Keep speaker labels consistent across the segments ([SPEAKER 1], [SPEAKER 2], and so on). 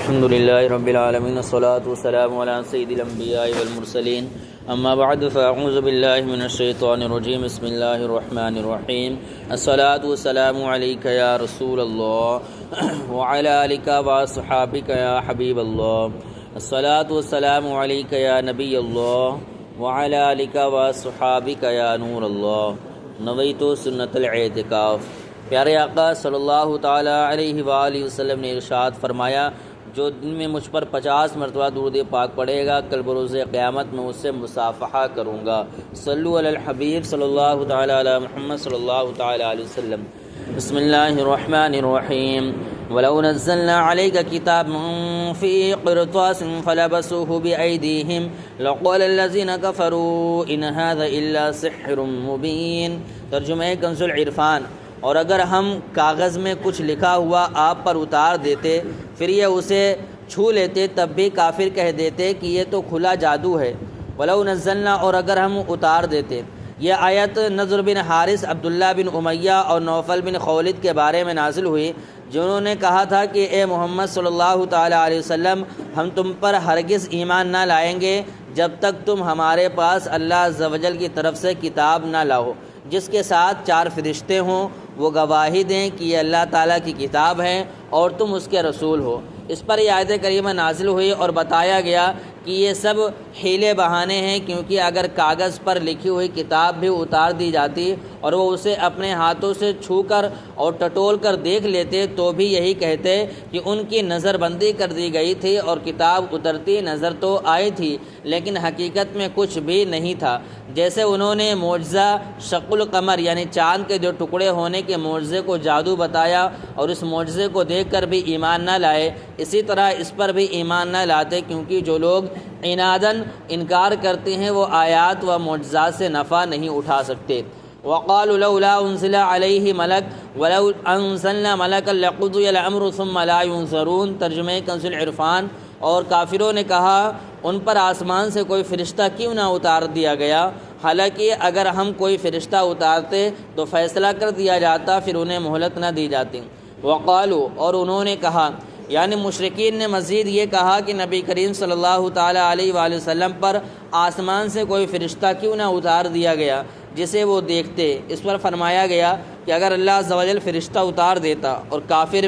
[SPEAKER 1] الحمد لله رب العالمين والصلاة والسلام على سيد الأنبياء والمرسلين أما بعد فأعوذ بالله من الشيطان الرجيم بسم الله الرحمن الرحيم الصلاة والسلام عليك يا رسول الله وعلى آلك وصحابك يا حبيب الله الصلاة والسلام عليك يا نبي الله وعلى آلك وصحابك يا نور الله نويت سنة الاعتکاف۔ پیارے آقا صلی اللہ تعالیٰ علیہ وآلہ وسلم نے ارشاد فرمایا، جو دن میں مجھ پر 50 مرتبہ درود پاک پڑھے گا کل بروز قیامت میں اس سے مصافحہ کروں گا۔ صلو علی الحبیب صلی اللہ تعالیٰ علی محمد صلی اللہ تعالیٰ علیہ وسلم۔ بسم اللہ الرحمن الرحیم۔ وَلَوْ نَزَّلْنَا عَلَيْكَ كِتَابًا فِي قِرْطَاسٍ فَلَبَسُوهُ بِأَيْدِيهِمْ لَقَالَ الَّذِينَ كَفَرُوا إِنْ هَذَا إِلَّا سِحْرٌ مُبِينٌ۔ ترجمہ کنز العرفان۔ اور اگر ہم کاغذ میں کچھ لکھا ہوا آپ پر اتار دیتے پھر یہ اسے چھو لیتے تب بھی کافر کہہ دیتے کہ یہ تو کھلا جادو ہے۔ وَلَوْ نَزَّلْنَا، اور اگر ہم اتار دیتے۔ یہ آیت نضر بن حارث، عبداللہ بن امیہ اور نوفل بن خولد کے بارے میں نازل ہوئی، جنہوں نے کہا تھا کہ اے محمد صلی اللہ تعالیٰ علیہ وسلم، ہم تم پر ہرگز ایمان نہ لائیں گے جب تک تم ہمارے پاس اللہ عز و جل کی طرف سے کتاب نہ لاؤ جس کے ساتھ 4 فرشتے ہوں، وہ گواہی دیں کہ یہ اللہ تعالیٰ کی کتاب ہے اور تم اس کے رسول ہو۔ اس پر یہ آیت کریمہ نازل ہوئی اور بتایا گیا کہ یہ سب حیلے بہانے ہیں، کیونکہ اگر کاغذ پر لکھی ہوئی کتاب بھی اتار دی جاتی اور وہ اسے اپنے ہاتھوں سے چھو کر اور ٹٹول کر دیکھ لیتے تو بھی یہی کہتے کہ ان کی نظر بندی کر دی گئی تھی اور کتاب اترتی نظر تو آئی تھی لیکن حقیقت میں کچھ بھی نہیں تھا۔ جیسے انہوں نے معجزہ شق القمر یعنی چاند کے 2 ٹکڑے ہونے کے معجزے کو جادو بتایا اور اس معجزے کو دیکھ کر بھی ایمان نہ لائے، اسی طرح اس پر بھی ایمان نہ لاتے، کیونکہ جو لوگ عناداً انکار کرتے ہیں وہ آیات و معجزات سے نفع نہیں اٹھا سکتے۔ وقالوا لولا انزل علیہ ملک ولو انزلنا ملکا لقضی الامر ثم لا ينظرون۔ ترجمہ کنز العرفان۔ اور کافروں نے کہا ان پر آسمان سے کوئی فرشتہ کیوں نہ اتار دیا گیا، حالانکہ اگر ہم کوئی فرشتہ اتارتے تو فیصلہ کر دیا جاتا، پھر انہیں مہلت نہ دی جاتی۔ وقالوا، اور انہوں نے کہا، یعنی مشرکین نے مزید یہ کہا کہ نبی کریم صلی اللہ تعالیٰ علیہ وآلہ وسلم پر آسمان سے کوئی فرشتہ کیوں نہ اتار دیا گیا جسے وہ دیکھتے۔ اس پر فرمایا گیا کہ اگر اللہ عز و جل فرشتہ اتار دیتا اور کافر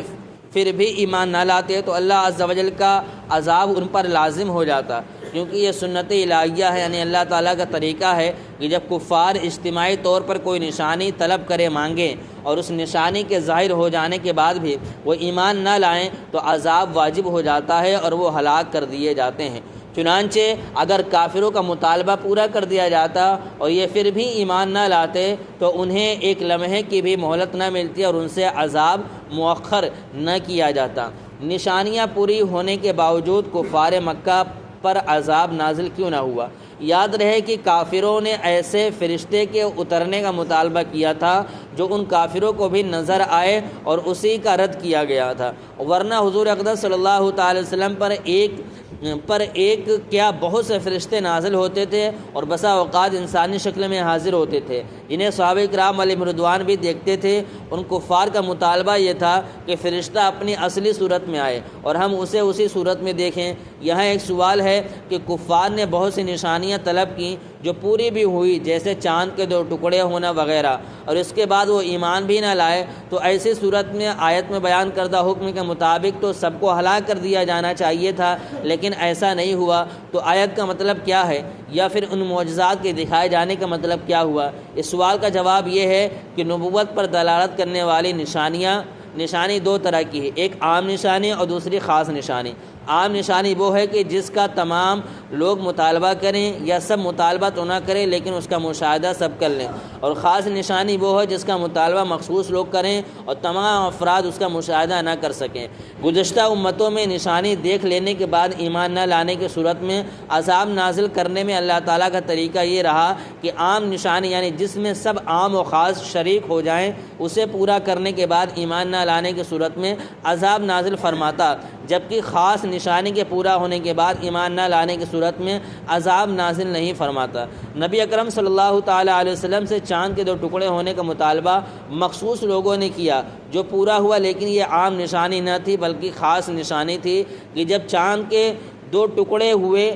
[SPEAKER 1] پھر بھی ایمان نہ لاتے تو اللہ عز و جل کا عذاب ان پر لازم ہو جاتا، کیونکہ یہ سنت الہیہ ہے، یعنی اللہ تعالیٰ کا طریقہ ہے کہ جب کفار اجتماعی طور پر کوئی نشانی طلب کرے مانگیں اور اس نشانی کے ظاہر ہو جانے کے بعد بھی وہ ایمان نہ لائیں تو عذاب واجب ہو جاتا ہے اور وہ ہلاک کر دیے جاتے ہیں۔ چنانچہ اگر کافروں کا مطالبہ پورا کر دیا جاتا اور یہ پھر بھی ایمان نہ لاتے تو انہیں ایک لمحے کی بھی مہلت نہ ملتی اور ان سے عذاب مؤخر نہ کیا جاتا۔ نشانیاں پوری ہونے کے باوجود کفار مکہ پر عذاب نازل کیوں نہ ہوا؟ یاد رہے کہ کافروں نے ایسے فرشتے کے اترنے کا مطالبہ کیا تھا جو ان کافروں کو بھی نظر آئے اور اسی کا رد کیا گیا تھا، ورنہ حضور اقدس صلی اللہ تعالی وسلم پر ایک کیا بہت سے فرشتے نازل ہوتے تھے اور بسا اوقات انسانی شکل میں حاضر ہوتے تھے، جنہیں صحابہ کرام علیہم رضوان بھی دیکھتے تھے۔ ان کفار کا مطالبہ یہ تھا کہ فرشتہ اپنی اصلی صورت میں آئے اور ہم اسے اسی صورت میں دیکھیں۔ یہاں ایک سوال ہے کہ کفار نے بہت سی نشانیاں طلب کی جو پوری بھی ہوئی، جیسے چاند کے 2 ٹکڑے ہونا وغیرہ، اور اس کے بعد وہ ایمان بھی نہ لائے، تو ایسی صورت میں آیت میں بیان کردہ حکم کے مطابق تو سب کو ہلاک کر دیا جانا چاہیے تھا، لیکن ایسا نہیں ہوا۔ تو آیت کا مطلب کیا ہے، یا پھر ان معجزات کے دکھائے جانے کا مطلب کیا ہوا؟ اس سوال کا جواب یہ ہے کہ نبوت پر دلالت کرنے والی نشانی 2 طرح کی ہے، ایک عام نشانی اور دوسری خاص نشانی۔ عام نشانی وہ ہے کہ جس کا تمام لوگ مطالبہ کریں یا سب مطالبہ تو نہ کریں لیکن اس کا مشاہدہ سب کر لیں، اور خاص نشانی وہ ہے جس کا مطالبہ مخصوص لوگ کریں اور تمام افراد اس کا مشاہدہ نہ کر سکیں۔ گزشتہ امتوں میں نشانی دیکھ لینے کے بعد ایمان نہ لانے کی صورت میں عذاب نازل کرنے میں اللہ تعالیٰ کا طریقہ یہ رہا کہ عام نشانی یعنی جس میں سب عام و خاص شریک ہو جائیں اسے پورا کرنے کے بعد ایمان نہ لانے کی صورت میں عذاب نازل فرماتا، جبکہ خاص نشانی کے پورا ہونے کے بعد ایمان نہ لانے کی صورت میں عذاب نازل نہیں فرماتا۔ نبی اکرم صلی اللہ تعالیٰ علیہ وسلم سے چاند کے 2 ٹکڑے ہونے کا مطالبہ مخصوص لوگوں نے کیا جو پورا ہوا، لیکن یہ عام نشانی نہ تھی بلکہ خاص نشانی تھی کہ جب چاند کے 2 ٹکڑے ہوئے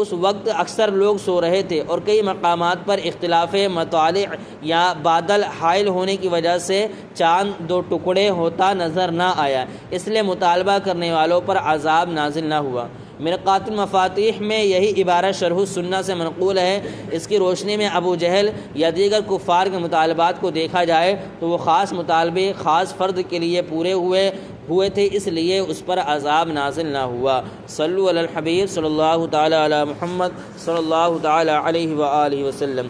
[SPEAKER 1] اس وقت اکثر لوگ سو رہے تھے اور کئی مقامات پر اختلاف مطالع یا بادل حائل ہونے کی وجہ سے چاند 2 ٹکڑے ہوتا نظر نہ آیا، اس لیے مطالبہ کرنے والوں پر عذاب نازل نہ ہوا۔ مرقات المفاتیح میں یہی عبارت شرح السنہ سے منقول ہے۔ اس کی روشنی میں ابو جہل یا دیگر کفار کے مطالبات کو دیکھا جائے تو وہ خاص مطالبے خاص فرد کے لیے پورے ہوئے تھے، اس لیے اس پر عذاب نازل نہ ہوا۔ صلو علی الحبیب صلی اللہ تعالی علی محمد صلی اللہ تعالی علیہ وآلہ وسلم۔